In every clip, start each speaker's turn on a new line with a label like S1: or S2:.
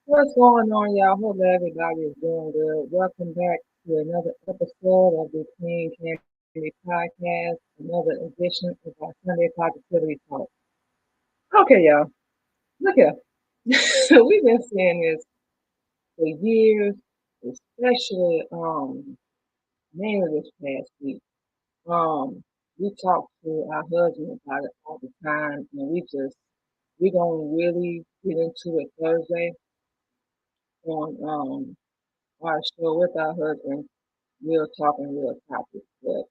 S1: What's going on, y'all? Hope everybody is doing good. Welcome back to another episode of the Queen Candy Podcast, another edition of our Sunday Positivity Talk. Okay, y'all, look here. We've been saying this for years, especially mainly this past week. We talk to our husband about it all the time, and we're gonna really get into it Thursday on our show with our husband, real talk and real topics. But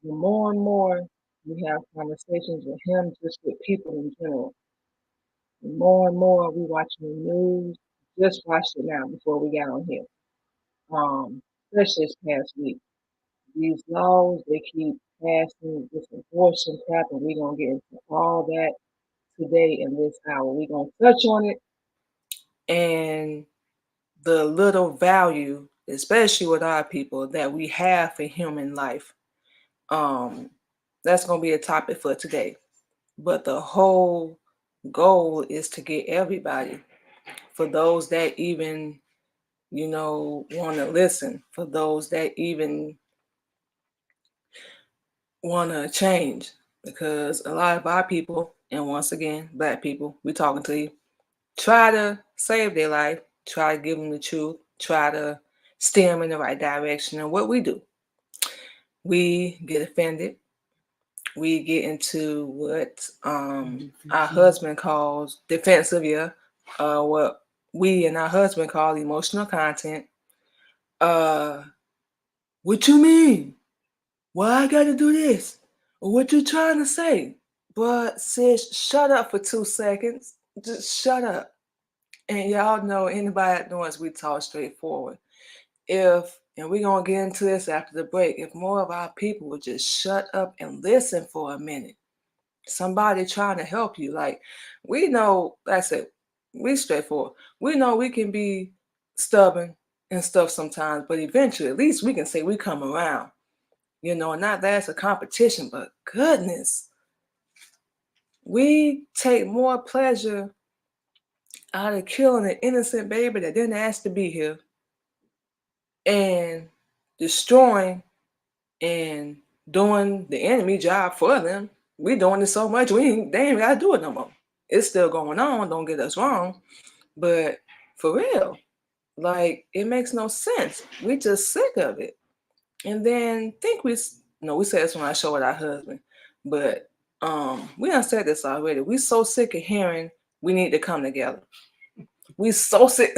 S1: the more and more we have conversations with him, just with people in general, the more and more we watching the news. Just watched it now before we got on here. Especially this past week. These laws they keep passing, this abortion crap, and we're gonna get into all that today in this hour. We're gonna touch on it and the little value, especially with our people, that we have for human life. Um, that's going to be a topic for today. But the whole goal is to get everybody, for those that even, want to listen, for those that even want to change. Because a lot of our people, and once again, Black people, we talking to you, try to save their life, try to give them the truth, try to steer them in the right direction. And what we do, we get offended. We get into what our husband calls defensive, what we and our husband call emotional content. What you mean? Why I gotta do this? What you trying to say? But sis, shut up for 2 seconds. Just shut up. And y'all know anybody that knows we talk straightforward. And we're gonna get into this after the break, if more of our people would just shut up and listen for a minute. Somebody trying to help you. Like, we know, that's it. We straightforward. We know we can be stubborn and stuff sometimes, but eventually, at least we can say we come around. Not that it's a competition, but goodness, we take more pleasure out of killing an innocent baby that didn't ask to be here and destroying and doing the enemy job for them. We doing it so much, they ain't gotta do it no more. It's still going on, don't get us wrong, but for real, like, it makes no sense. We just sick of it. And then we said this when I show with our husband, but we done said this already. We so sick of hearing we need to come together. We so sick.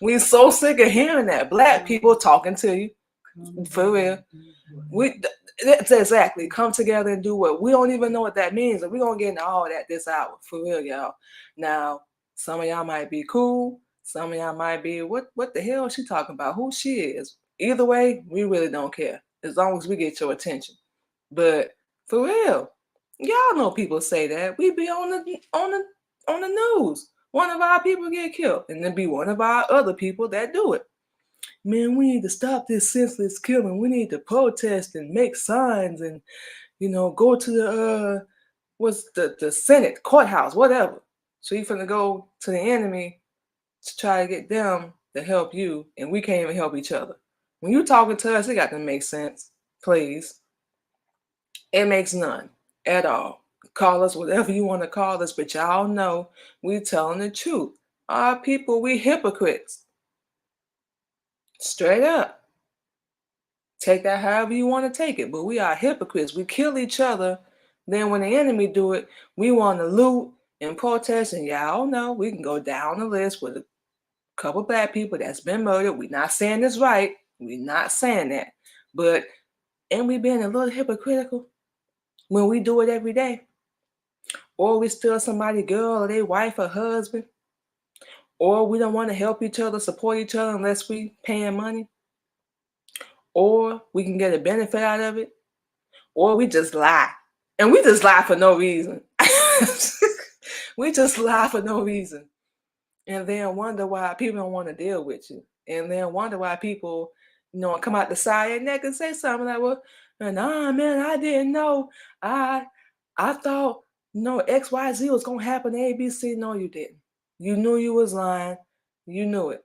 S1: We so sick of hearing that. Black people talking to you, for real. That's exactly, come together and do what we don't even know what that means, and we're gonna get into all that this hour, for real, y'all. Now, some of y'all might be cool, some of y'all might be, what the hell is she talking about? Who she is? Either way, we really don't care, as long as we get your attention. But for real, y'all know people say that. We be on the news. One of our people get killed, and then be one of our other people that do it. Man, we need to stop this senseless killing. We need to protest and make signs and, go to the Senate, courthouse, whatever. So you finna go to the enemy to try to get them to help you, and we can't even help each other. When you talking to us, it got to make sense, please. It makes none at all. Call us whatever you want to call us, but y'all know we telling the truth. Our people, we hypocrites. Straight up. Take that however you want to take it, but we are hypocrites. We kill each other. Then when the enemy do it, we want to loot and protest. And y'all know we can go down the list with a couple Black people that's been murdered. We're not saying this right. We're not saying that. But ain't we being a little hypocritical when we do it every day? Or we steal somebody's girl or their wife or husband? Or we don't want to help each other, support each other unless we paying money? Or we can get a benefit out of it? Or we just lie. And we just lie for no reason. We just lie for no reason. And then wonder why people don't want to deal with you. And then wonder why people, come out the side of their neck and say something like, well, nah, man, I didn't know. I thought, XYZ was gonna happen, ABC. No, you didn't. You knew you was lying. You knew it.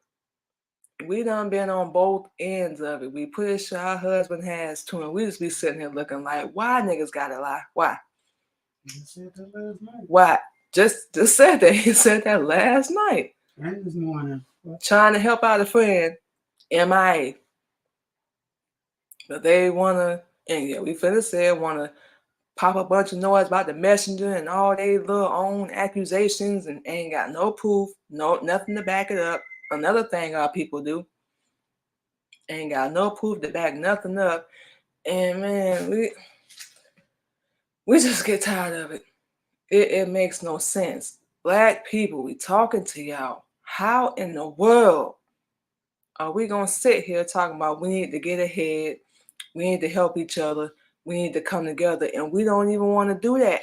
S1: We done been on both ends of it. We pretty sure our husband has too, and we just be sitting here looking like, why niggas gotta lie? Why?
S2: You said that last night.
S1: Why? Just said that. He said that last night.
S2: And this morning.
S1: Trying to help out a friend. MIA. But they wanna, and yeah, we finna say wanna pop a bunch of noise about the messenger and all they little own accusations and ain't got no proof, nothing to back it up. Another thing our people do, ain't got no proof to back nothing up. And man, we just get tired of it. It makes no sense. Black people, we talking to y'all. How in the world are we gonna sit here talking about we need to get ahead, we need to help each other, we need to come together, and we don't even want to do that?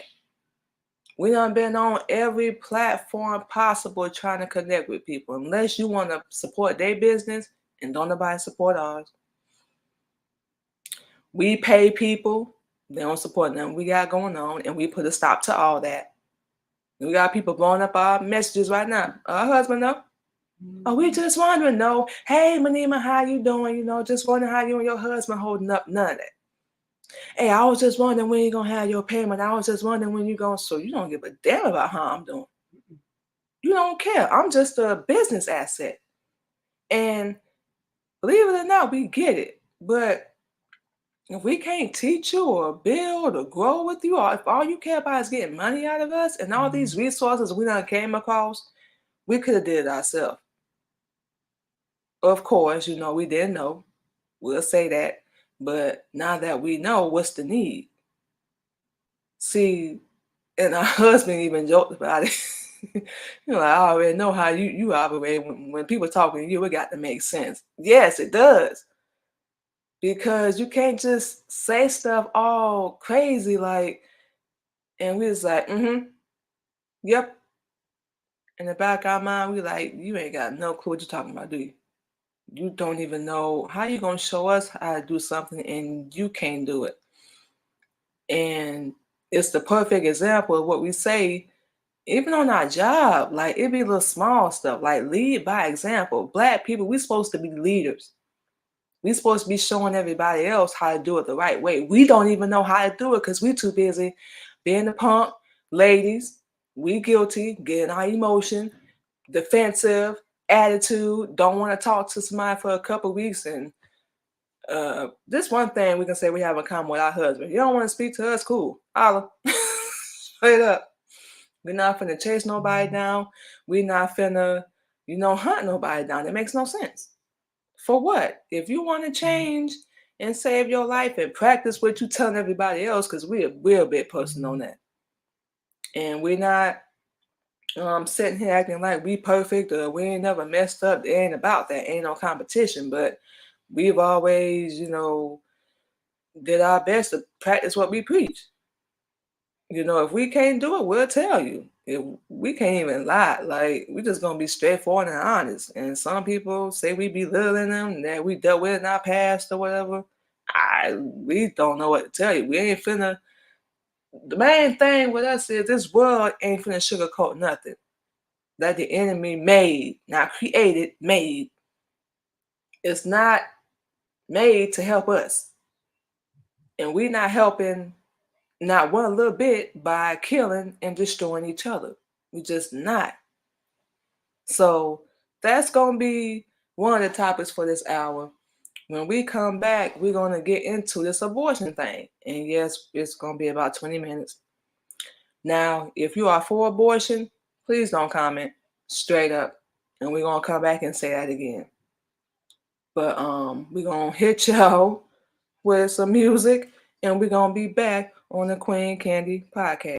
S1: We done been on every platform possible trying to connect with people. Unless you want to support their business, and don't nobody support ours. We pay people, they don't support them. We got going on, and we put a stop to all that. We got people blowing up our messages right now. Our husband, though. Oh, we just wondering, no. Hey, Manima, how you doing? Just wondering how you and your husband holding up. None of that. Hey, I was just wondering when you're going to have your payment. I was just wondering when you're going to. So you don't give a damn about how I'm doing. You don't care. I'm just a business asset. And believe it or not, we get it. But if we can't teach you or build or grow with you, or if all you care about is getting money out of us and all these resources we done came across, we could have did it ourselves. Of course, we didn't know. We'll say that. But now that we know, what's the need? See, and our husband even joked about it. I already know how you operate. When people talking to you, it got to make sense. Yes, it does. Because you can't just say stuff all crazy and we was like, yep. In the back of our mind, we like, you ain't got no clue what you're talking about, do you? You don't even know how you gonna show us how to do something and you can't do it. And it's the perfect example of what we say, even on our job. Like, it be little small stuff, like lead by example. Black people, we supposed to be leaders. We supposed to be showing everybody else how to do it the right way. We don't even know how to do it because we too busy being the punk. Ladies, we guilty, getting our emotion, defensive, attitude, don't want to talk to somebody for a couple weeks. And this one thing we can say we have in common with our husband. You don't want to speak to us, cool. Holla. Straight up. We're not finna chase nobody down. We're not finna, hunt nobody down. It makes no sense. For what? If you want to change and save your life and practice what you telling everybody else, because we're a big person on that. And we're not sitting here acting like we perfect or we ain't never messed up. It ain't about that. Ain't no competition. But we've always, did our best to practice what we preach. If we can't do it, we'll tell you. If we can't even lie, like, we just gonna be straightforward and honest. And some people say we belittling them, that we dealt with in our past or whatever. We don't know what to tell you. We ain't finna. The main thing with us is this world ain't finna sugarcoat nothing that the enemy made, not created, made. It's not made to help us. And we're not helping not one little bit by killing and destroying each other. We're just not. So that's going to be one of the topics for this hour. When we come back, we're going to get into this abortion thing. And yes, it's going to be about 20 minutes. Now, if you are for abortion, please don't comment straight up. And we're going to come back and say that again. But we're going to hit y'all with some music. And we're going to be back on the Queen Candy Podcast.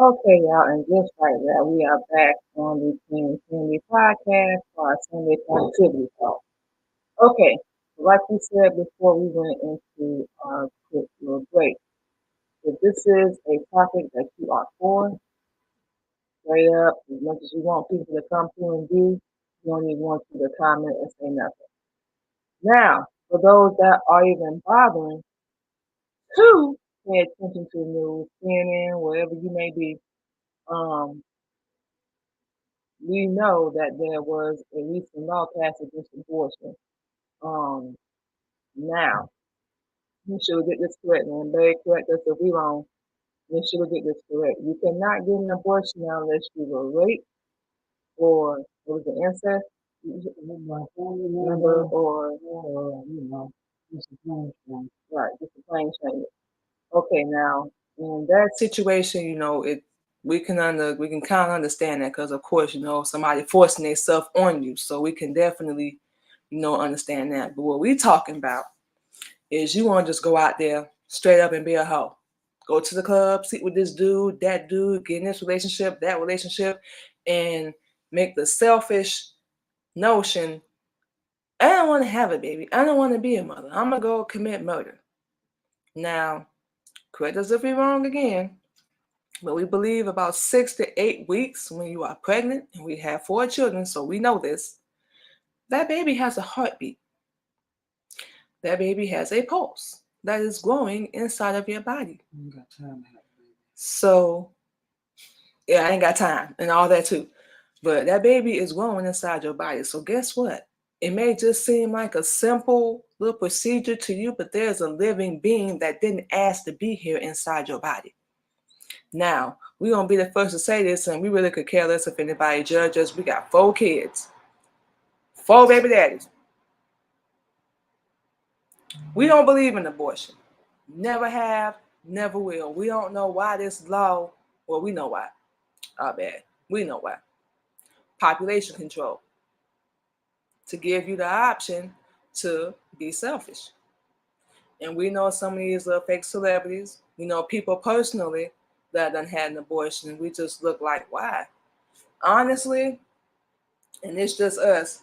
S1: Okay, y'all, and just like that, we are back on the Queen Candy Podcast for our Sunday Positivity Talk. Okay, like we said before we went into our quick little break, if this is a topic that you are for, straight up, as much as you want people to come through and do, you don't even want you to comment and say nothing. Now, for those that are even bothering to pay attention to the news, CNN, wherever you may be, um, we know that there was a recent law passed against abortion. Um, now, you should get this correct, man. Very correct us if we wrong. You should get this correct. You cannot get an abortion now unless you were raped or it was an incest member or just a plain change. Right, just a plain change. Okay, now in that situation, we can kind of understand that because of course, somebody forcing themselves on you. So we can definitely, understand that. But what we talking about is you want to just go out there straight up and be a hoe. Go to the club, sit with this dude, that dude, get in this relationship, that relationship, and make the selfish notion, I don't want to have a baby. I don't want to be a mother. I'm going to go commit murder. Now, correct us if we're wrong again, but we believe about 6 to 8 weeks when you are pregnant, and we have 4 children, so we know this, that baby has a heartbeat. That baby has a pulse that is growing inside of your body.
S2: You ain't got time to have a baby.
S1: So, yeah, I ain't got time and all that too. But that baby is growing inside your body. So guess what? It may just seem like a simple little procedure to you, but there's a living being that didn't ask to be here inside your body. Now, we're going to be the first to say this, and we really could care less if anybody judges us. We got 4 kids, 4 baby daddies. We don't believe in abortion. Never have, never will. We don't know why this law, well, we know why. Bad. We know why. Population control. To give you the option to be selfish. And we know some of these little fake celebrities, we know people personally that done had an abortion, and we just look like, why? Honestly, and it's just us,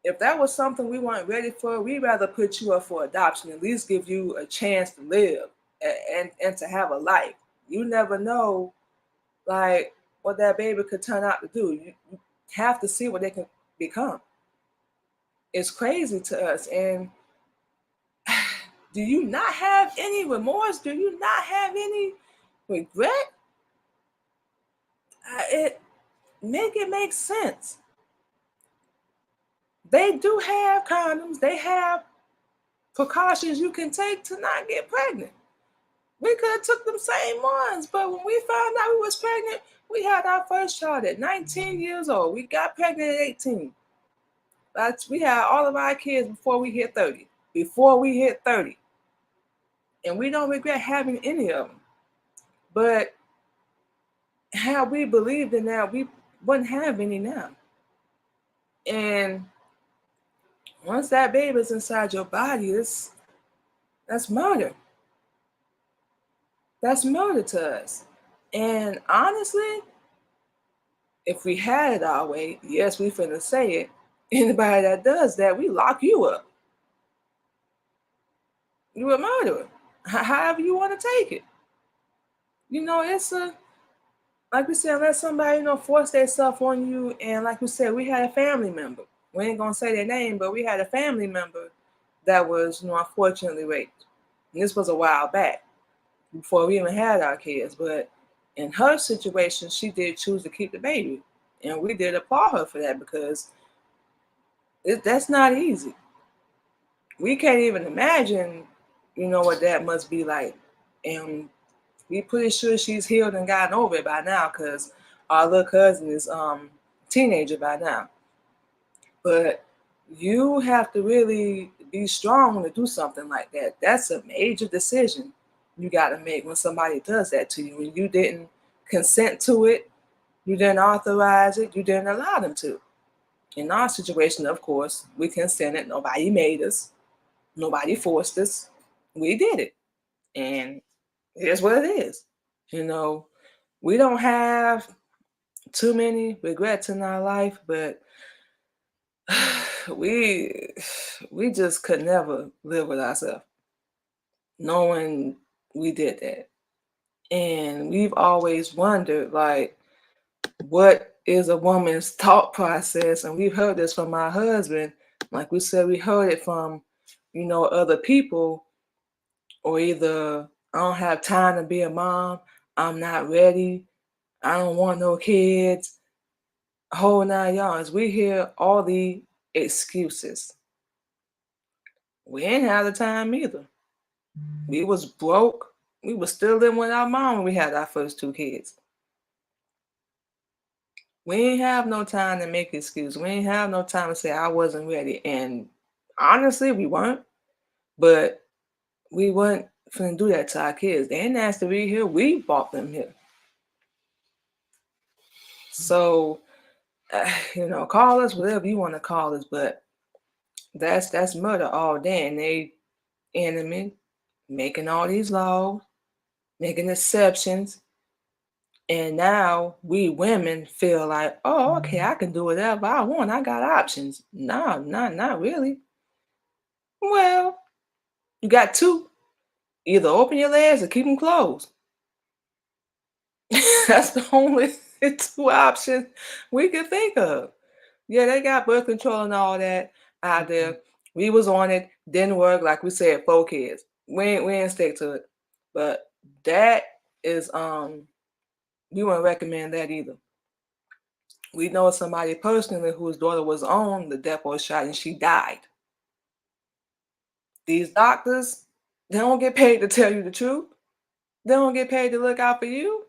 S1: if that was something we weren't ready for, we'd rather put you up for adoption, at least give you a chance to live and to have a life. You never know, like, what that baby could turn out to do. You have to see what they can become. It's crazy to us. And do you not have any remorse? Do you not have any regret? It makes sense. They do have condoms. They have precautions you can take to not get pregnant. We could have took them same ones, but when we found out we was pregnant, we had our first child at 19 years old. We got pregnant at 18. We had all of our kids before we hit 30. Before we hit 30. And we don't regret having any of them. But had we believed in that, we wouldn't have any now. And once that baby's inside your body, that's murder. That's murder to us. And honestly, if we had it our way, yes, we finna say it. Anybody that does that, we lock you up. You're a murderer. However you want to take it. It's like we said, let somebody, force themselves on you. And like we said, we had a family member. We ain't gonna say their name, but we had a family member that was, unfortunately raped. And this was a while back, before we even had our kids. But in her situation, she did choose to keep the baby. And we did applaud her for that, because that's not easy. We can't even imagine, what that must be like. And we pretty sure she's healed and gotten over it by now, because our little cousin is teenager by now. But you have to really be strong to do something like that. That's a major decision you got to make when somebody does that to you. And you didn't consent to it, you didn't authorize it, you didn't allow them to. In our situation, of course, we consented. Nobody made us. Nobody forced us. We did it. And here's what it is. We don't have too many regrets in our life, but we we just could never live with ourselves knowing we did that. And we've always wondered, like, what is a woman's thought process? And we've heard this from our husband. Like we said, we heard it from, other people, or either I don't have time to be a mom, I'm not ready, I don't want no kids, whole 9 yards. We hear all the excuses. We ain't have the time either. We was broke. We was still living with our mom when we had our first two kids. We ain't have no time to make excuses. We ain't have no time to say I wasn't ready. And honestly, we weren't. But we weren't finna do that to our kids. They ain't asked to be here. We brought them here. So, call us whatever you want to call us, but that's murder all day. And they enemy making all these laws, making exceptions. And now we women feel like, oh, okay, I can do whatever I want. I got options. No, not really. Well, you got two. Either open your legs or keep them closed. That's the only two options we can think of. Yeah, they got birth control and all that out there. We was on it, didn't work. Like we said, 4 kids. We ain't stick to it. But that is we wouldn't recommend that either. We know somebody personally whose daughter was on the depot shot and she died. These doctors, they don't get paid to tell you the truth. They don't get paid to look out for you.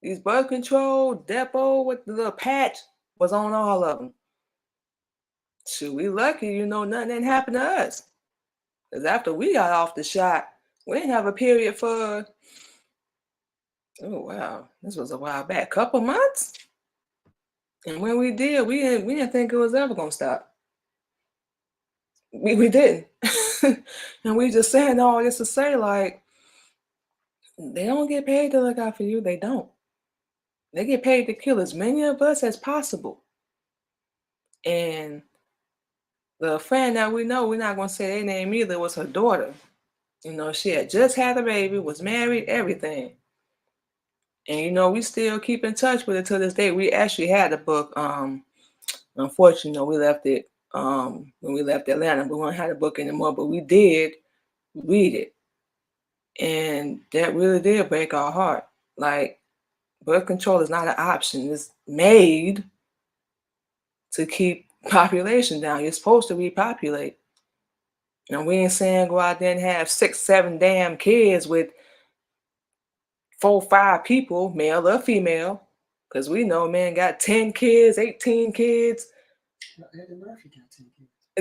S1: These birth control, depot with the little patch was on all of them. Shoot, we lucky, nothing didn't happen to us. Because after we got off the shot, we didn't have a period for, oh wow, this was a while back, couple months. And when we did, we didn't think it was ever gonna stop. We didn't. And we just saying all this to say, like, they don't get paid to look out for you. They don't. They get paid to kill as many of us as possible. And the friend that we know, we're not gonna say their name either, was her daughter. She had just had a baby, was married, everything. And we still keep in touch with her to this day. We actually had the book. Unfortunately, we left it when we left Atlanta. We don't have the book anymore, but we did read it. And that really did break our heart. Like, birth control is not an option. It's made to keep population down. You're supposed to repopulate. And we ain't saying go out there and have 6, 7 damn kids with 4, 5 people, male or female. Because we know men got 10 kids, 18 kids.
S2: Eddie Murphy got 10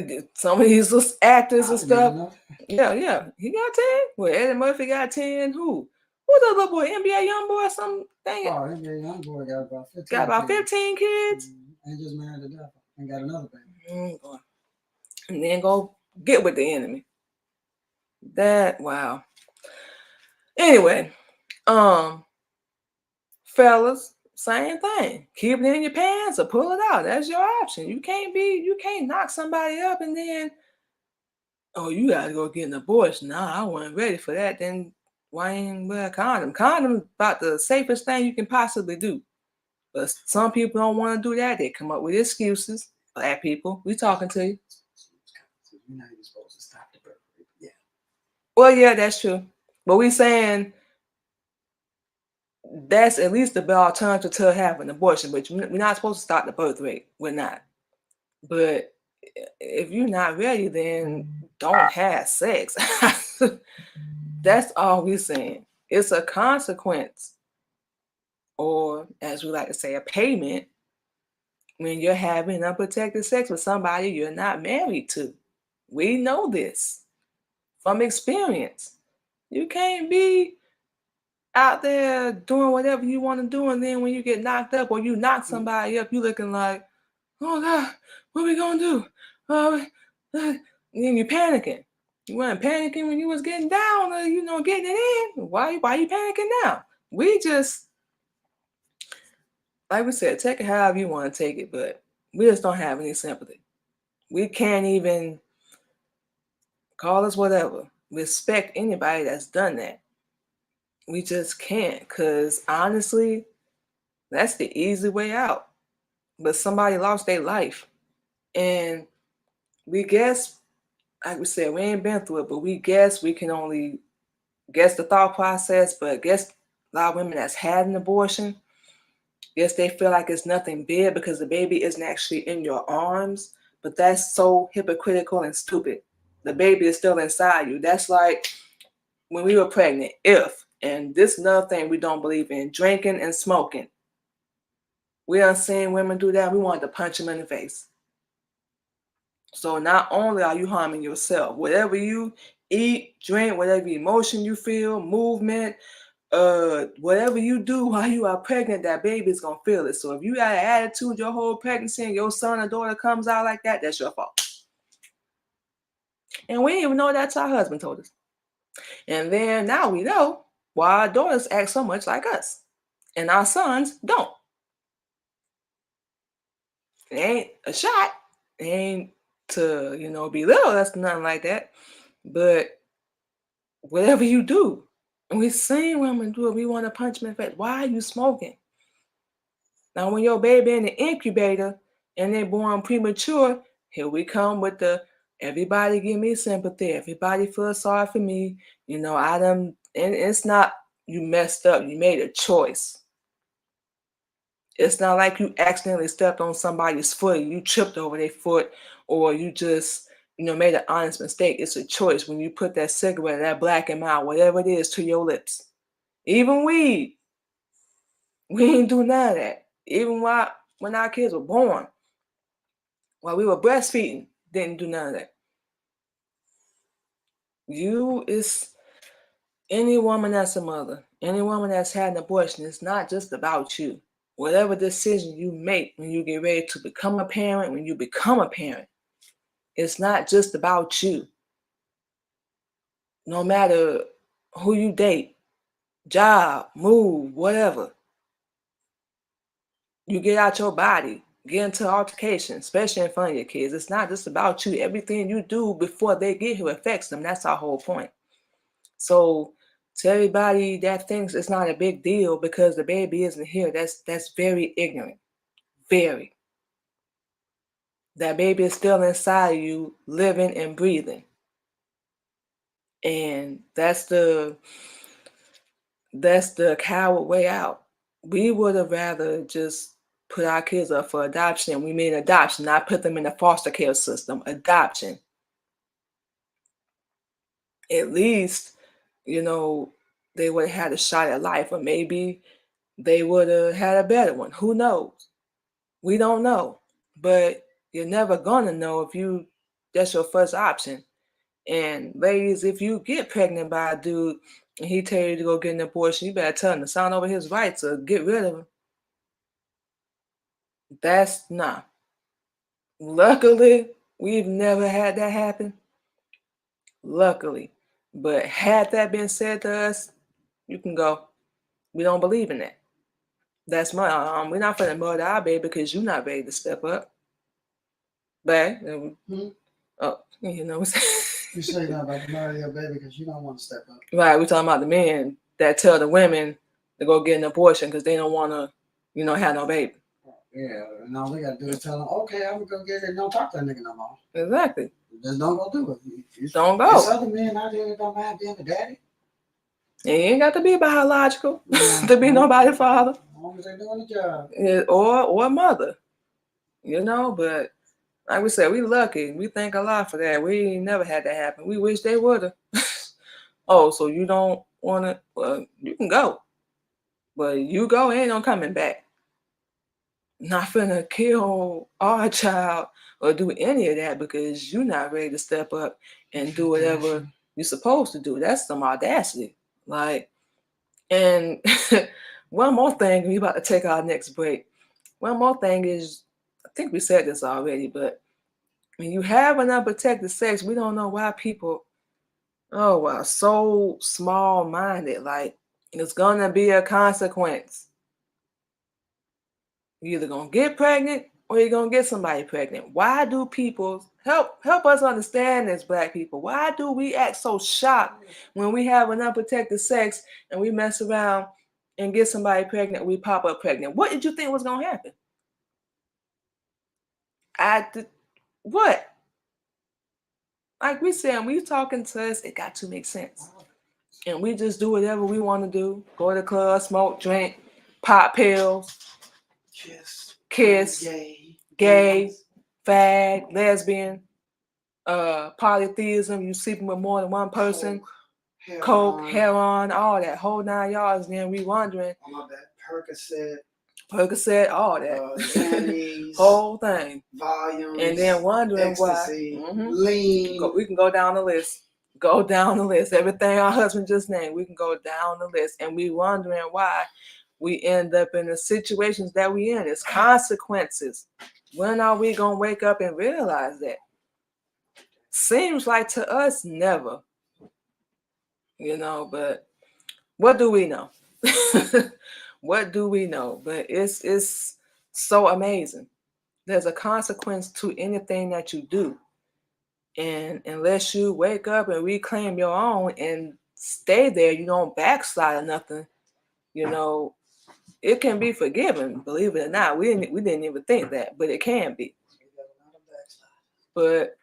S2: kids.
S1: Some of these actors and stuff.
S2: Know.
S1: Yeah. He got 10? Well, Eddie Murphy got 10. Who? Who's the little boy? NBA young boy or something? Dang it.
S2: Oh, NBA young boy got about 15
S1: Got about 15 kids?
S2: And just married the devil and got another baby.
S1: And then go get with the enemy. Wow. Anyway, fellas, same thing. Keep it in your pants or pull it out. That's your option. You can't knock somebody up and then, oh, you gotta go get an abortion. Nah, I wasn't ready for that. Then why ain't wear a condom? Condom about the safest thing you can possibly do. But some people don't want to do that. They come up with excuses. Black people, we talking to you.
S2: You're not even supposed to stop the birth rate. Yeah.
S1: Well, yeah, that's true. But we saying that's at least the better alternative to having an abortion. But we're not supposed to stop the birth rate. We're not. But if you're not ready, then don't have sex. That's all we're saying. It's a consequence, or as we like to say, a payment when you're having unprotected sex with somebody you're not married to. We know this from experience. You can't be out there doing whatever you want to do, and then when you get knocked up or you knock somebody up, you looking like, oh God, what are we gonna do? And then you panicking. You weren't panicking when you was getting down or getting it in. Why you panicking now? We just like we said, take it however you want to take it, but we just don't have any sympathy. We can't even call us whatever. Respect anybody that's done that. We just can't, because honestly, that's the easy way out. But somebody lost their life. And we guess, like we said, we ain't been through it, but we guess we can only guess the thought process, but guess a lot of women that's had an abortion, yes, they feel like it's nothing big because the baby isn't actually in your arms, but that's so hypocritical and stupid. The baby is still inside you. That's like when we were pregnant, and this is another thing we don't believe in, drinking and smoking. We are seeing women do that. We wanted to punch them in the face. So not only are you harming yourself, whatever you eat, drink, whatever emotion you feel, movement, whatever you do while you are pregnant, that baby's gonna feel it. So if you got an attitude your whole pregnancy and your son or daughter comes out like that, that's your fault. And we didn't even know that's our husband told us. And then now we know why our daughters act so much like us and our sons don't. It ain't a shot. It ain't to, belittle us, nothing like that. But whatever you do, and we seen women do it, we want to punch them in the face. Why are you smoking? Now, when your baby in the incubator and they're born premature, here we come with the everybody give me sympathy, everybody feel sorry for me. And it's not you messed up, you made a choice. It's not like you accidentally stepped on somebody's foot, you tripped over their foot, or you just, made an honest mistake. It's a choice when you put that cigarette, that black and mild, whatever it is, to your lips. Even weed, we ain't do none of that. Even when our kids were born, while we were breastfeeding, didn't do none of that. It's any woman that's a mother, any woman that's had an abortion, it's not just about you. Whatever decision you make when you get ready to become a parent, when you become a parent, it's not just about you. No matter who you date, job, move, whatever, you get out your body, get into altercation, especially in front of your kids. It's not just about you. Everything you do before they get here affects them. That's our whole point. So to everybody that thinks it's not a big deal because the baby isn't here, that's very ignorant. Very. That baby is still inside you, living and breathing. And that's the coward way out. We would have rather just put our kids up for adoption. We mean adoption, not put them in the foster care system. Adoption. At least, they would have had a shot at life, or maybe they would have had a better one. Who knows? We don't know. But you're never gonna know if that's your first option. And ladies, if you get pregnant by a dude and he tell you to go get an abortion, you better tell him to sign over his rights or get rid of him. That's not. Luckily, we've never had that happen. Luckily. But had that been said to us, you can go. We don't believe in that. That's my we're not finna murder our baby because you're not ready to step up. But oh,
S2: You say you're not about to marry your baby because you don't want to step up.
S1: Right, we're talking about the men that tell the women to go get an abortion because they don't want to, have no baby.
S2: Yeah, and all they got to do is tell them, okay, I'm going to go get it and don't talk to that nigga no more.
S1: Exactly.
S2: Just don't go do it.
S1: Don't go.
S2: There's other men out there that don't mind being a daddy.
S1: And you ain't got to be biological to be nobody's father.
S2: As long as they're doing the job.
S1: Yeah, or mother, but like we said, we lucky. We thank Allah for that. We never had that happen. We wish they would have. Oh, so you don't want to? Well, you can go. But you go, ain't no coming back. Not finna kill our child or do any of that because you're not ready to step up and do whatever you're supposed to do. That's some audacity. And one more thing, we about to take our next break. One more thing is, I think we said this already, but when you have an unprotected sex, we don't know why people, so small-minded. Like, it's gonna be a consequence. You're either gonna get pregnant or you're gonna get somebody pregnant. Why do people help us understand this, Black people? Why do we act so shocked when we have an unprotected sex and we mess around and get somebody pregnant, we pop up pregnant? What did you think was gonna happen? What? Like we said, when you talking to us, it got to make sense. And we just do whatever we want to do. Go to the club, smoke, drink, pop pills, kiss, gay, fag, lesbian, polytheism, you sleeping with more than one person, coke, heroin, all that, whole 9 yards. Then we wondering.
S2: Oh my bad.
S1: Percocet, all that, whole thing, volumes, and then wondering ecstasy, why. Lean. We can go down the list. Everything our husband just named, we can go down the list, and we wondering why we end up in the situations that we in. It's consequences. When are we gonna wake up and realize that? Seems like to us never, but what do we know? What do we know? But it's so amazing. There's a consequence to anything that you do. And unless you wake up and reclaim your own and stay there, you don't backslide or nothing, it can be forgiven, believe it or not. We didn't even think that, but it can be. But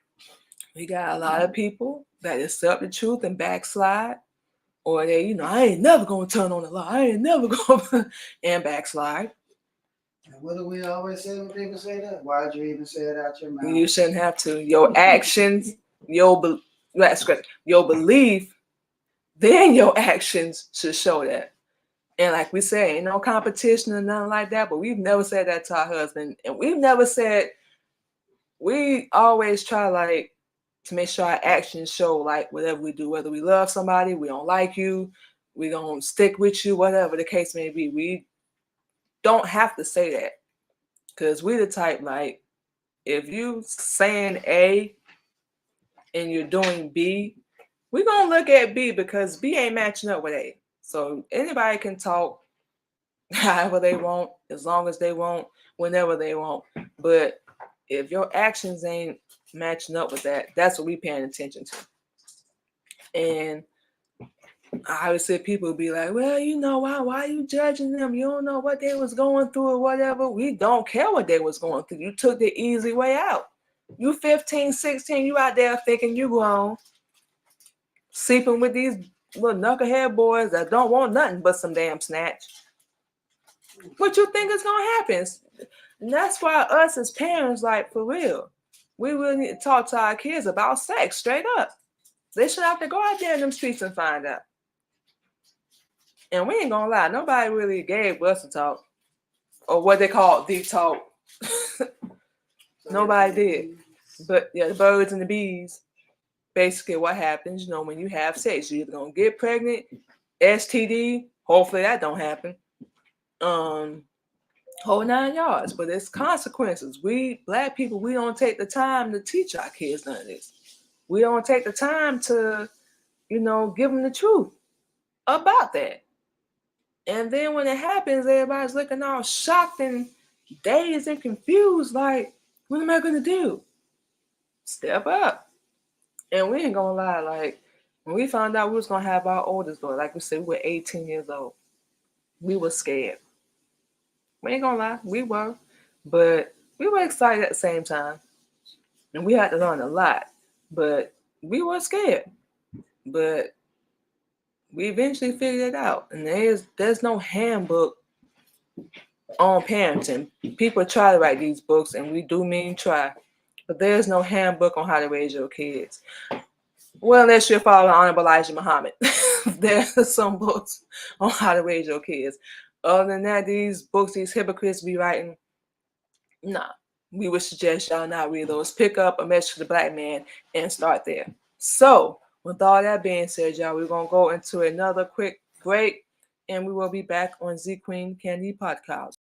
S1: we got a lot of people that accept the truth and backslide. Or they, I ain't never gonna turn on the light. I ain't never gonna and backslide.
S2: And what do we always say when people say that? Why'd you even say it out your mouth?
S1: You shouldn't have to. Your actions, your belief, then your actions should show that. And like we say, ain't no competition or nothing like that. But we've never said that to our husband, and we've never said. We always try to make sure our actions show whatever we do, whether we love somebody, we don't like you, we gonna stick with you, whatever the case may be. We don't have to say that, because we the type if you saying A and you're doing B, we're gonna look at B because B ain't matching up with A. So anybody can talk however they want, as long as they want, whenever they want. But if your actions ain't matching up with that, that's what we paying attention to. And I always say people will be like, well, why are you judging them? You don't know what they was going through or whatever. We don't care what they was going through. You took the easy way out. You 15, 16, you out there thinking you grown, sleeping with these little knucklehead boys that don't want nothing but some damn snatch. What you think is gonna happen? And that's why us as parents, for real, we really need to talk to our kids about sex straight up. They should have to go out there in them streets and find out. And we ain't gonna lie, nobody really gave us a talk, or what they call the talk. Nobody did. But yeah, the birds and the bees. Basically, what happens, when you have sex, you're either gonna get pregnant, STD. Hopefully that don't happen. Whole 9 yards, but it's consequences. We Black people, we don't take the time to teach our kids none of this. We don't take the time to, give them the truth about that. And then when it happens, everybody's looking all shocked and dazed and confused, what am I gonna do? Step up. And we ain't gonna lie, when we found out we was gonna have our oldest daughter, like we said, we were 18 years old. We were scared. We ain't gonna lie, we were. But we were excited at the same time. And we had to learn a lot. But we were scared. But we eventually figured it out. And there's no handbook on parenting. People try to write these books, and we do mean try. But there's no handbook on how to raise your kids. Well, unless you're following Honorable Elijah Muhammad. There are some books on how to raise your kids. Other than that, these books, these hypocrites be writing, nah, we would suggest y'all not read those. Pick up A Message to the Black Man and start there. So, with all that being said, y'all, we're going to go into another quick break, and we will be back on TheQueenCandiPodcast.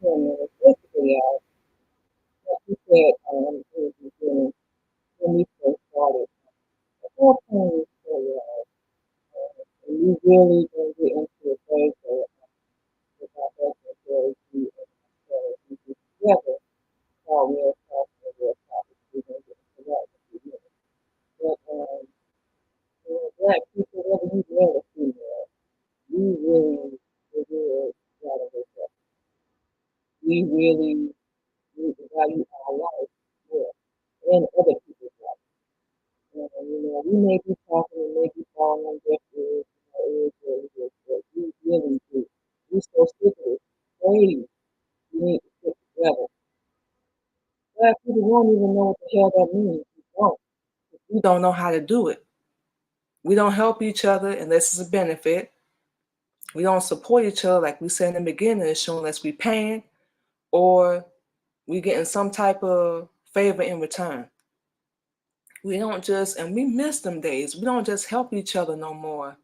S1: saying basically, like you said, in the beginning, when we first started, the whole point is and we really gonna get into a phase with our husband, we be together, how we'll talk and we'll talk. We're gonna get into that in a few minutes. But black people, whether you male or female, we really gotta wake up. We really need to value our life more and other people's life. We may be talking and may be falling on deaf ears, but we really do. We so sick of it. Hey, we need to sit together. Black people won't even know what the hell that means. We don't. We don't know how to do it. We don't help each other unless it's a benefit. We don't support each other like we said in the beginning, unless we paying or we getting some type of favor in return. We don't just, and we miss them days. We don't just help each other no more.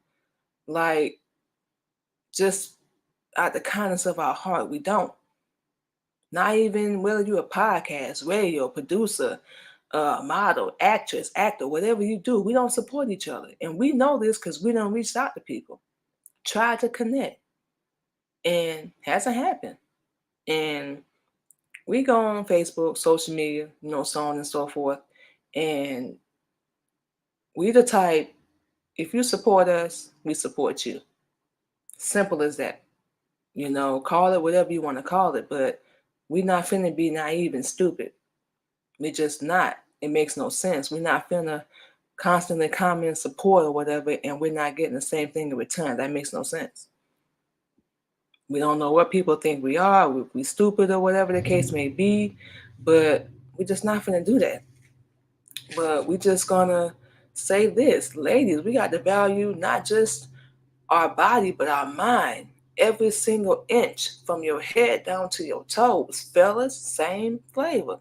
S1: Like just out the kindness of our heart, we don't. Not even whether you're a podcast, radio, producer, model, actress, actor, whatever you do, we don't support each other. And we know this because we don't reach out to people, try to connect, and hasn't happened. And we go on Facebook, social media, so on and so forth. And we the type, if you support us, we support you. Simple as that. Call it whatever you want to call it, but we're not finna be naive and stupid. We're just not. It makes no sense. We're not finna constantly comment support or whatever, and we're not getting the same thing in return. That makes no sense. We don't know what people think we are. We stupid or whatever the case may be, but we're just not finna do that. But we just gonna say this, ladies, we got to value not just our body, but our mind. Every single inch from your head down to your toes. Fellas, same flavor.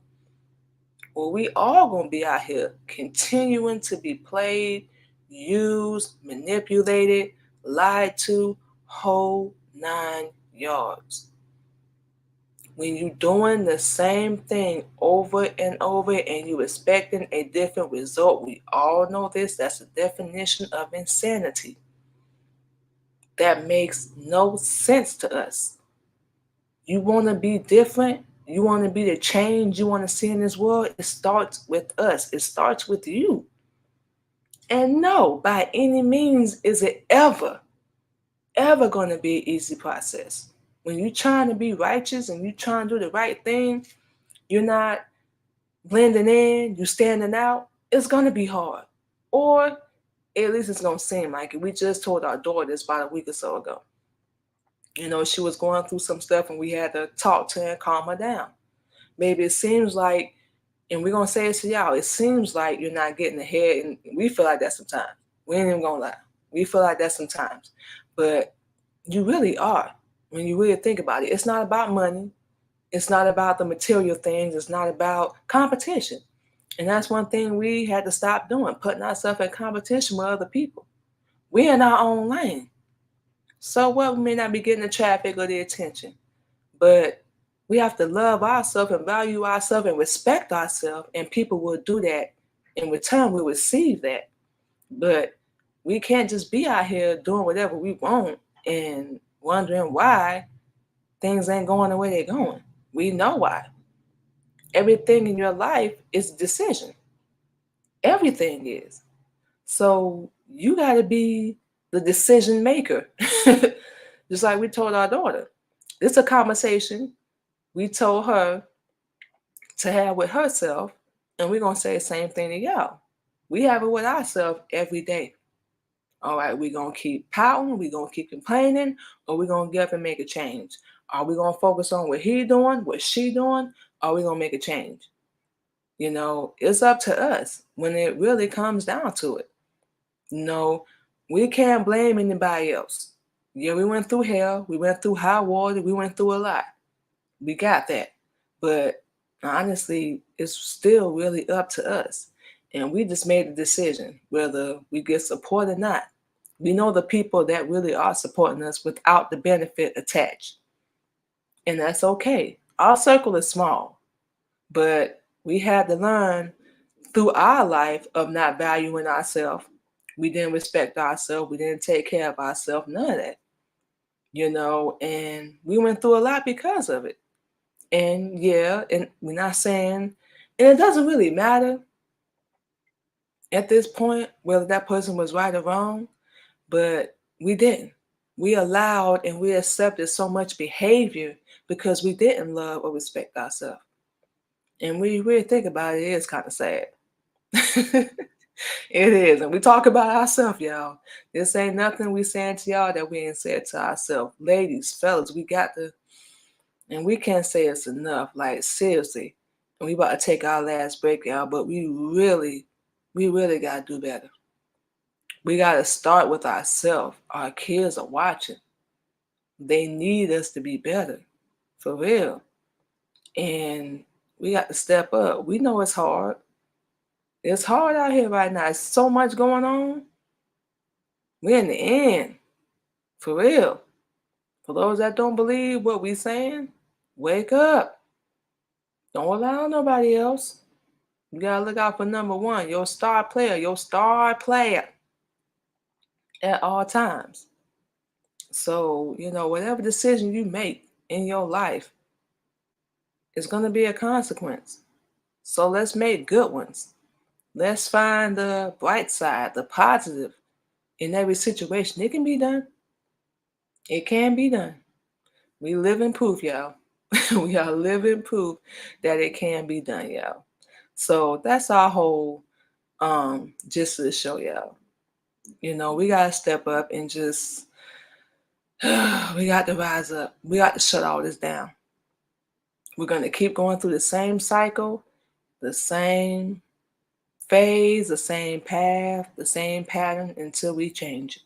S1: Well, we all gonna be out here continuing to be played, used, manipulated, lied to, whole 9 yards. When you doing the same thing over and over and you expecting a different result, we all know this. That's the definition of insanity. That makes no sense to us. You want to be different. You want to be the change you want to see in this world. It starts with us. It starts with you. And no, by any means is it ever going to be an easy process. When you're trying to be righteous and you're trying to do the right thing, you're not blending in, you're standing out, it's going to be hard. Or at least it's going to seem like it. We just told our daughter this about a week or so ago. She was going through some stuff and we had to talk to her and calm her down. Maybe it seems like, and we're going to say it to y'all, it seems like you're not getting ahead. And we feel like that sometimes. We ain't even going to lie. We feel like that sometimes. But you really are. When you really think about it, it's not about money. It's not about the material things. It's not about competition. And that's one thing we had to stop doing, putting ourselves in competition with other people. We're in our own lane. So what, we may not be getting the traffic or the attention, but we have to love ourselves and value ourselves and respect ourselves, and people will do that. In return, we'll receive that. But we can't just be out here doing whatever we want and wondering why things ain't going the way they're going. We know why. Everything in your life is a decision. Everything is. So you got to be the decision maker. Just like we told our daughter. It's a conversation we told her to have with herself, and we're going to say the same thing to y'all. We have it with ourselves every day. All right, we're going to keep pouting, we're going to keep complaining, or we're going to get up and make a change. Are we going to focus on what he doing, what she doing, or are we going to make a change? It's up to us when it really comes down to it. We can't blame anybody else. Yeah, we went through hell, we went through high water, we went through a lot. We got that. But honestly, it's still really up to us. And we just made the decision whether we get support or not. We know the people that really are supporting us without the benefit attached. And that's okay. Our circle is small, but we had to learn through our life of not valuing ourselves. We didn't respect ourselves. We didn't take care of ourselves. None of that, and we went through a lot because of it. And yeah, and we're not saying, and it doesn't really matter at this point whether that person was right or wrong, but we didn't. We allowed and we accepted so much behavior because we didn't love or respect ourselves. And we really think about it, it is kind of sad. It is. And we talk about ourselves, y'all. This ain't nothing we saying to y'all that we ain't said to ourselves. Ladies, fellas, we got to, and we can't say it's enough. Like, seriously. And we about to take our last break, y'all, but we really got to do better. We got to start with ourselves. Our kids are watching. They need us to be better. For real. And we got to step up. We know it's hard. It's hard out here right now. There's so much going on. We're in the end. For real. For those that don't believe what we saying, wake up. Don't allow nobody else. You gotta look out for number one, your star player at all times. So, whatever decision you make in your life is gonna be a consequence. So let's make good ones. Let's find the bright side, the positive in every situation. It can be done. It can be done. We live in proof, y'all. We are living proof that it can be done, y'all. So that's our whole just to show y'all. We gotta step up and just we got to rise up. We got to shut all this down. We're gonna keep going through the same cycle, the same phase, the same path, the same pattern until we change it.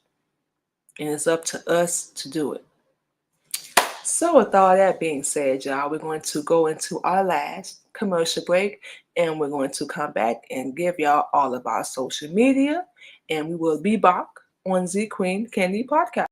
S1: And it's up to us to do it. So with all that being said, y'all, we're going to go into our last commercial break and we're going to come back and give y'all all of our social media and we will be back on the Queen Candy Podcast.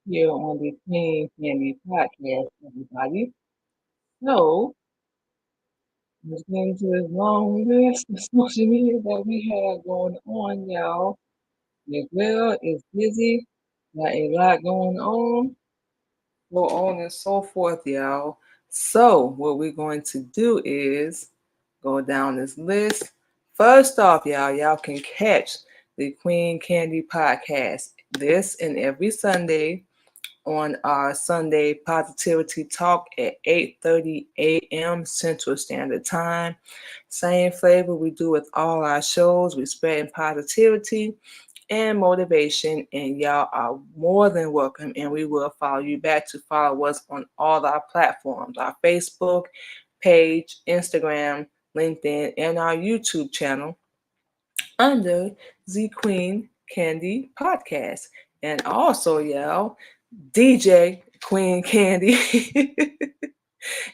S1: here on the Queen Candy Podcast, everybody. So, let's get into this long list of social media that we have going on, y'all. The girl is busy, got a lot going on, so on and so forth, y'all. So, what we're going to do is go down this list. First off, y'all can catch the Queen Candy Podcast this and every Sunday on our Sunday Positivity Talk at 8:30 a.m. Central Standard Time. Same flavor we do with all our shows. We spreading positivity and motivation, and y'all are more than welcome. And we will follow you back to follow us on all our platforms: our Facebook page, Instagram, LinkedIn, and our YouTube channel under the Queen Candy Podcast. And also, y'all, DJ Queen Candy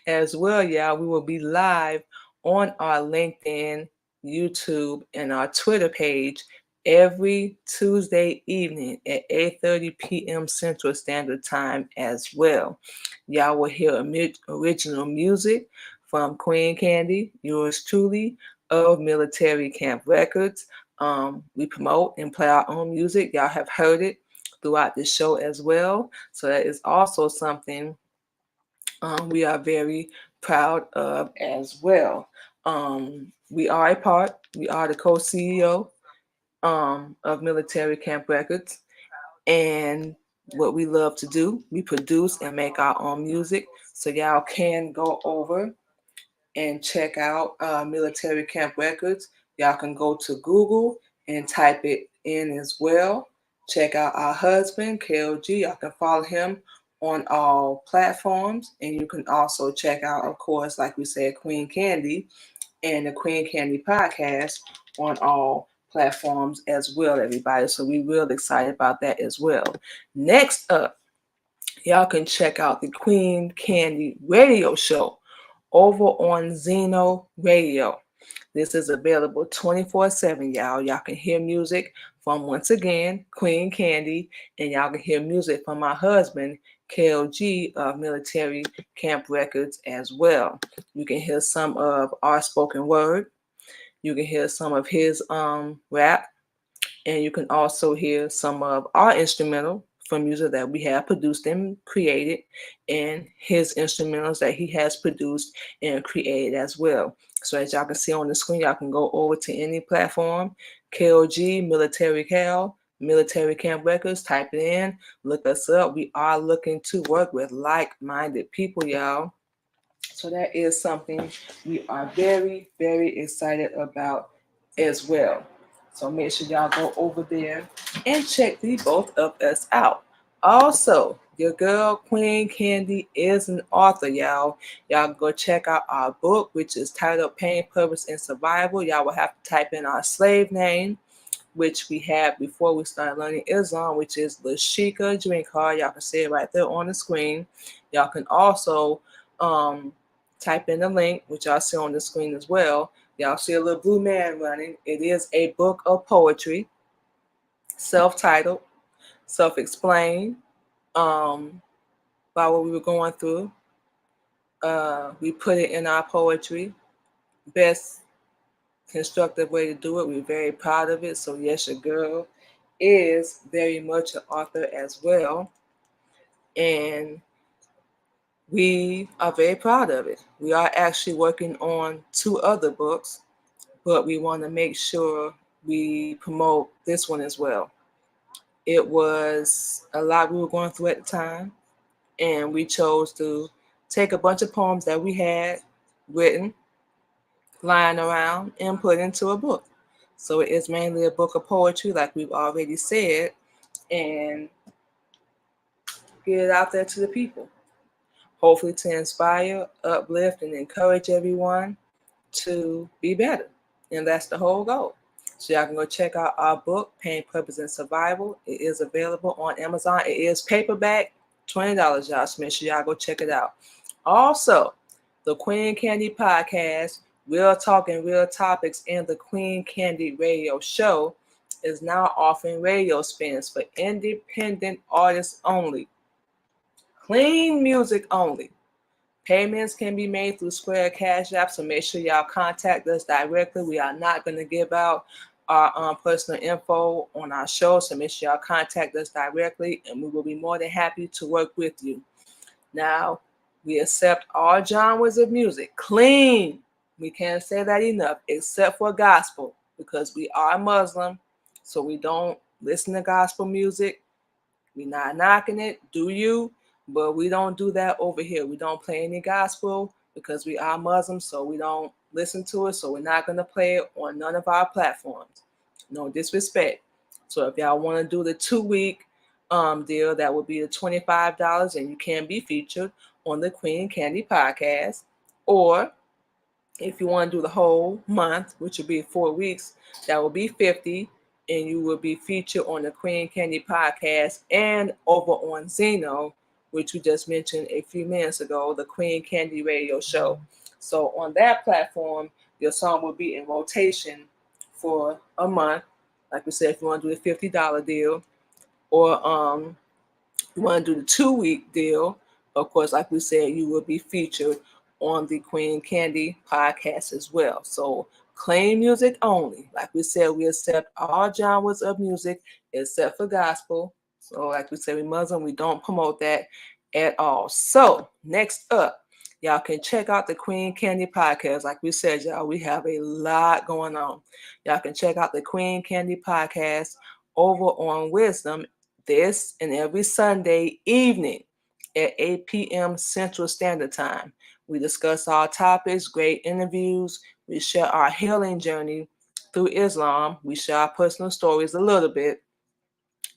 S1: as well, y'all. We will be live on our LinkedIn, YouTube, and our Twitter page every Tuesday evening at 8:30 p.m. Central Standard Time as well. Y'all will hear original music from Queen Candy, yours truly, of Military Camp Records. We promote and play our own music. Y'all have heard it throughout the show as well. So that is also something we are very proud of as well. We are the co-CEO of Military Camp Records. And what we love to do, we produce and make our own music. So y'all can go over and check out Military Camp Records. Y'all can go to Google and type it in as well. Check out our husband, KLG. Y'all can follow him on all platforms. And you can also check out, of course, like we said, Queen Candy and the Queen Candy Podcast on all platforms as well, everybody. So we're real excited about that as well. Next up, y'all can check out the Queen Candy radio show over on Zeno Radio. This is available 24/7, y'all. Y'all can hear music from, once again, Queen Candy, and y'all can hear music from my husband, KLG of Military Camp Records as well. You can hear some of our spoken word. You can hear some of his rap, and you can also hear some of our instrumental from music that we have produced and created, and his instrumentals that he has produced and created as well. So as y'all can see on the screen, y'all can go over to any platform, KOG, Military Cal, Military Camp Records, type it in, look us up. We are looking to work with like-minded people, y'all. So that is something we are very, very excited about as well. So make sure y'all go over there and check the both of us out. Also, your girl Queen Candy is an author, y'all. Y'all go check out our book, which is titled Pain, Purpose, and Survival. Y'all will have to type in our slave name, which we had before we started learning Islam, which is Lashika Drinkard. Y'all can see it right there on the screen. Y'all can also type in the link, which y'all see on the screen as well. Y'all see a little blue man running. It is a book of poetry, self-titled, self-explained, by what we were going through. We put it in our poetry. Best constructive way to do it. We're very proud of it. So yes, your girl is very much an author as well. And we are very proud of it. We are actually working on 2 other books, but we want to make sure we promote this one as well. It was a lot we were going through at the time, and we chose to take a bunch of poems that we had written, lying around, and put into a book. So it is mainly a book of poetry, like we've already said, and get it out there to the people. Hopefully to inspire, uplift, and encourage everyone to be better. And that's the whole goal. So y'all can go check out our book, Pain, Purpose, and Survival. It is available on Amazon. It is paperback, $20, y'all. So make sure y'all go check it out. Also, the Queen Candy Podcast, Real Talk and Real Topics, and the Queen Candy Radio Show is now offering radio spins for independent artists only. clean music only. Payments can be made through Square Cash App, so make sure y'all contact us directly. We are not going to give out our personal info on our show, so make sure y'all contact us directly, and we will be more than happy to work with you. Now, we accept all genres of music, clean. We can't say that enough, except for gospel, because we are Muslim, so we don't listen to gospel music. We're not knocking it, do you? But we don't do that over here. We don't play any gospel because we are Muslims, so we don't listen to it. So we're not going to play it on none of our platforms. No disrespect. So if y'all want to do the 2 week deal, that would be the $25, and you can be featured on the Queen Candy podcast. Or if you want to do the whole month, which would be 4 weeks, that will be 50, and you will be featured on the Queen Candy podcast and over on Zeno, which we just mentioned a few minutes ago, the Queen Candy radio show. So on that platform, your song will be in rotation for a month. Like we said, if you want to do the $50 deal, or you want to do the 2 week deal, of course, like we said, you will be featured on the Queen Candy podcast as well. So clean music only. Like we said, we accept all genres of music except for gospel. So like we said, we Muslim, we don't promote that at all. So next up, y'all can check out the Queen Candy podcast. Like we said, y'all, we have a lot going on. Y'all can check out the Queen Candy podcast over on Wisdom this and every Sunday evening at 8 p.m. Central Standard Time. We discuss our topics, great interviews. We share our healing journey through Islam. We share our personal stories a little bit.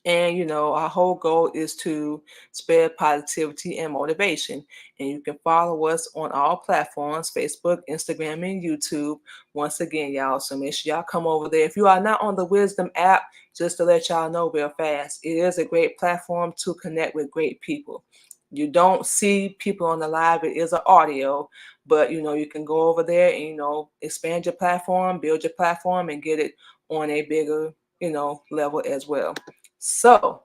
S1: And, our whole goal is to spread positivity and motivation. And you can follow us on all platforms, Facebook, Instagram, and YouTube. Once again, y'all, so make sure y'all come over there. If you are not on the Wisdom app, just to let y'all know real fast, it is a great platform to connect with great people. You don't see people on the live, it is an audio, but, you can go over there and, expand your platform, build your platform, and get it on a bigger, level as well. So,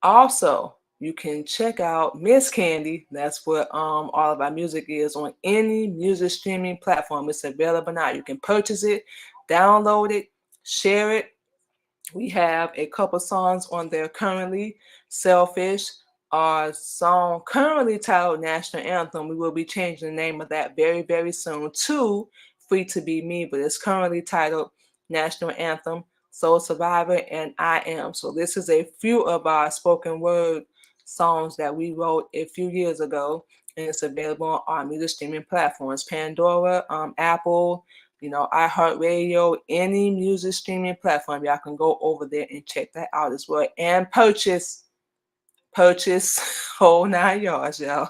S1: also, you can check out Miss Candy. That's what all of our music is on any music streaming platform. It's available now. You can purchase it, download it, share it. We have a couple songs on there currently. Selfish, our song currently titled National Anthem. We will be changing the name of that very, very soon to Free to Be Me, but it's currently titled National Anthem, Soul Survivor, and I Am. So this is a few of our spoken word songs that we wrote a few years ago, and it's available on our music streaming platforms, Pandora, Apple, iHeartRadio, any music streaming platform. Y'all can go over there and check that out as well, and purchase whole 9 yards, y'all.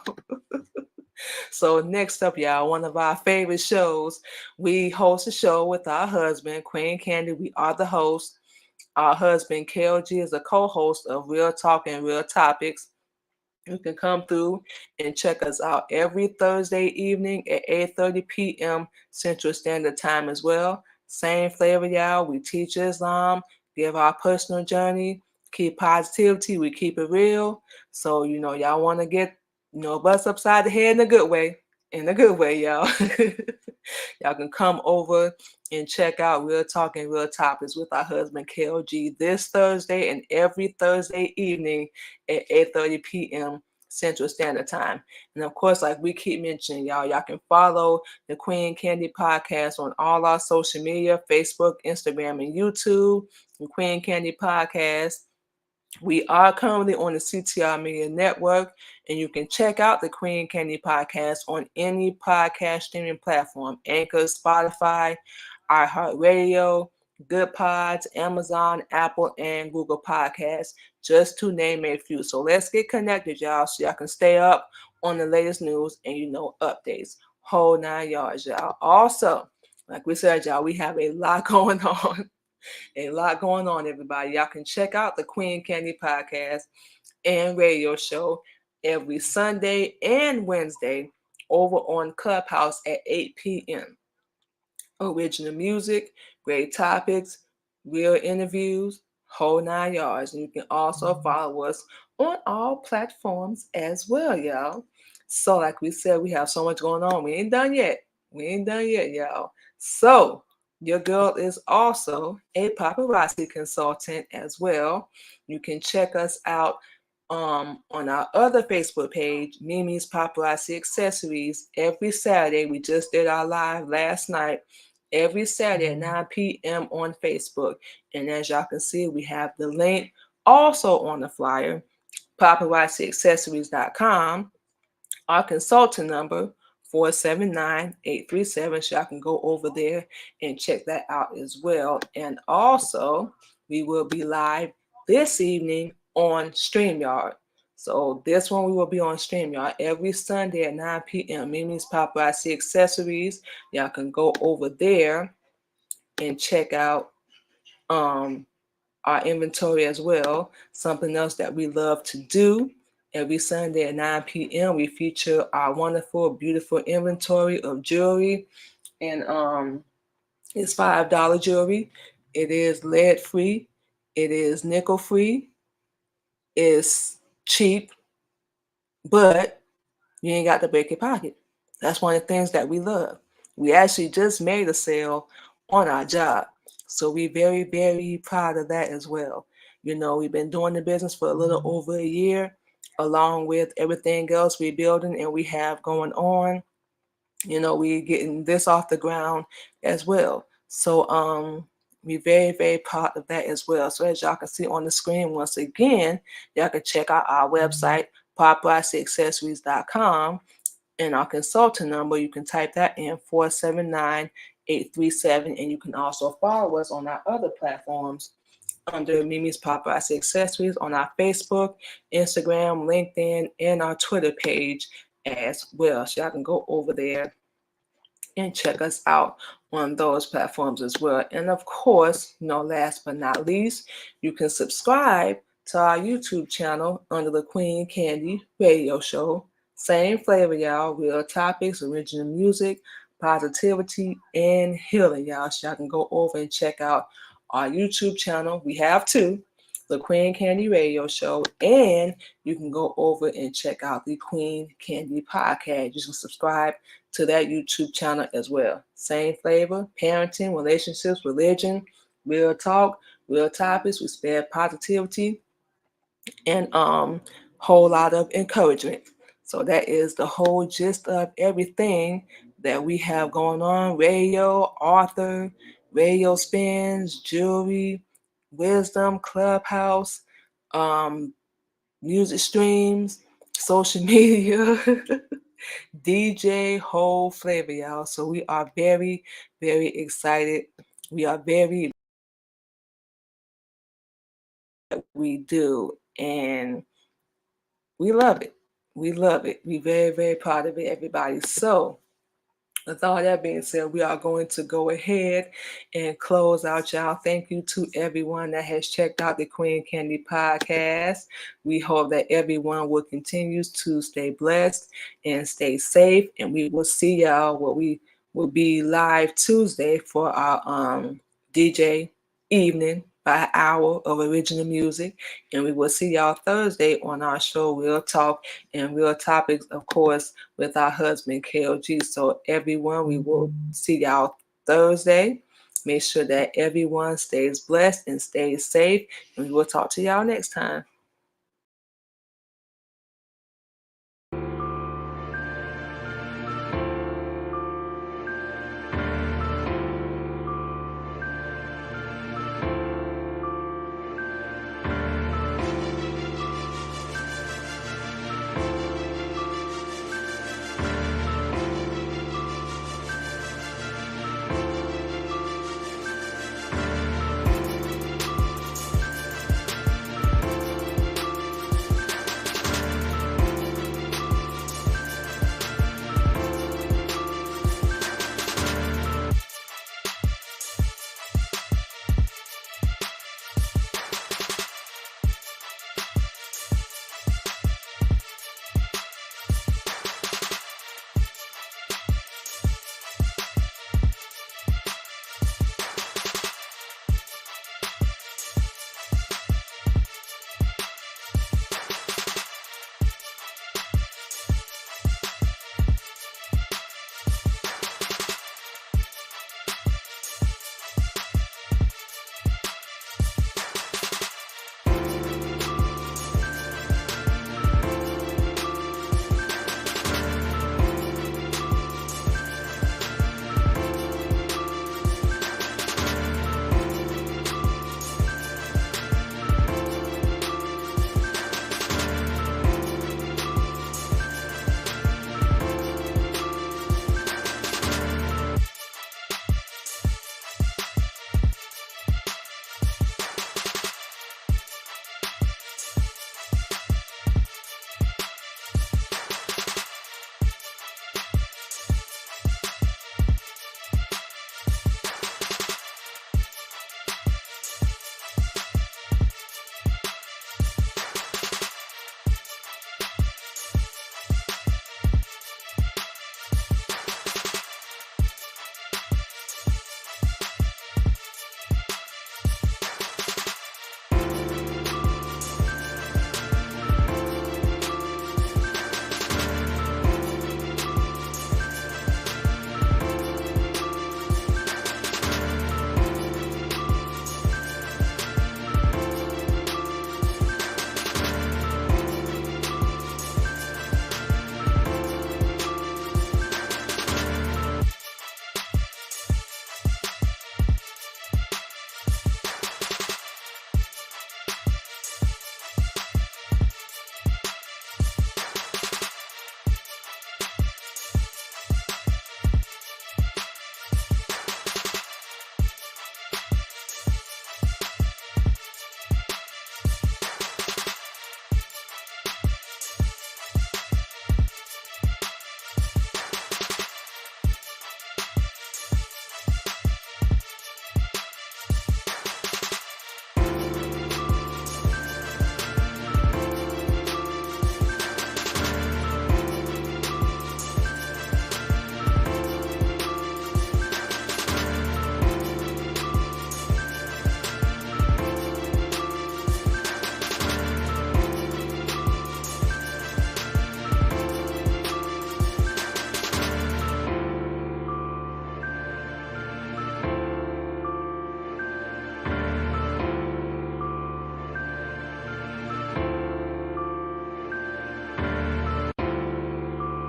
S1: So next up, y'all, one of our favorite shows. We host a show with our husband, Queen Candy. We are the host. Our husband, KLG, is a co-host of Real Talk and Real Topics. You can come through and check us out every Thursday evening at 8:30 p.m. Central Standard Time as well. Same flavor, y'all. We teach Islam, give our personal journey, keep positivity, we keep it real. So, y'all want to get, bust upside the head in a good way. In a good way, y'all. Y'all can come over and check out Real Talk and Real Topics with our husband KLG this Thursday and every Thursday evening at 8:30 p.m. Central Standard Time. And of course, like we keep mentioning, y'all can follow the Queen Candy Podcast on all our social media, Facebook, Instagram, and YouTube, the Queen Candy Podcast. We are currently on the CTR Media Network, and you can check out the Queen Candy Podcast on any podcast streaming platform: Anchor, Spotify, iHeartRadio, Good Pods, Amazon, Apple, and Google Podcasts, just to name a few. So let's get connected, y'all, so y'all can stay up on the latest news and updates. Whole 9 yards, y'all. Also, like we said, y'all, we have a lot going on. A lot going on, everybody. Y'all can check out the Queen Candy podcast and radio show every Sunday and Wednesday over on Clubhouse at 8 p.m. Original music, great topics, real interviews, whole 9 yards. And you can also follow us on all platforms as well, y'all. So, like we said, we have so much going on. We ain't done yet. We ain't done yet, y'all. So, your girl is also a paparazzi consultant as well. You can check us out on our other Facebook page, Mimi's Paparazzi Accessories, every Saturday. We just did our live last night. Every Saturday at 9 p.m. on Facebook. And as y'all can see, we have the link also on the flyer, paparazziaccessories.com. Our consultant number, 479-837. So y'all can go over there and check that out as well. And also, we will be live this evening on StreamYard. So this one we will be on StreamYard every Sunday at 9 p.m. Mimi's Paparazzi Accessories. Y'all can go over there and check out our inventory as well. Something else that we love to do. Every Sunday at 9 p.m. we feature our wonderful, beautiful inventory of jewelry. And it's $5 jewelry. It is lead free. It is nickel free. It's cheap, but you ain't got to break your pocket. That's one of the things that we love. We actually just made a sale on our job. So we're very, very proud of that as well. You know, we've been doing the business for a little over a year, along with everything else we're building and we have going on. You know, we're getting this off the ground as well. So we're very, very proud of that as well. So as y'all can see on the screen, once again, y'all can check out our website, paparazziaccessories.com, and our consultant number, you can type that in, 479-837. And you can also follow us on our other platforms under Mimi's Paparazzi Accessories on our Facebook, Instagram, LinkedIn, and our Twitter page as well. So y'all can go over there and check us out on those platforms as well. And of course, last but not least, you can subscribe to our YouTube channel under the Queen Candy Radio Show. Same flavor, y'all. Real topics, original music, positivity, and healing, y'all. So y'all can go over and check out our YouTube channel. We have two, the Queen Candy Radio Show, and you can go over and check out the Queen Candy Podcast. You can subscribe to that YouTube channel as well. Same flavor, parenting, relationships, religion, real talk, real topics. We spread positivity and whole lot of encouragement. So that is the whole gist of everything that we have going on. Radio, author, radio spins, jewelry, wisdom, clubhouse, music streams, social media, DJ, whole flavor, y'all. So we are very, very excited. We are very we do, and we love it. We love it. We very, very proud of it, everybody. So with all that being said, we are going to go ahead and close out, y'all. Thank you to everyone that has checked out the Queen Candy Podcast. We hope that everyone will continue to stay blessed and stay safe. And we will see y'all where we will be live Tuesday for our DJ evening by hour of original music. And we will see y'all Thursday on our show, Real Talk and Real Topics, of course, with our husband, KLG. So everyone, we will see y'all Thursday. Make sure that everyone stays blessed and stays safe. And we will talk to y'all next time.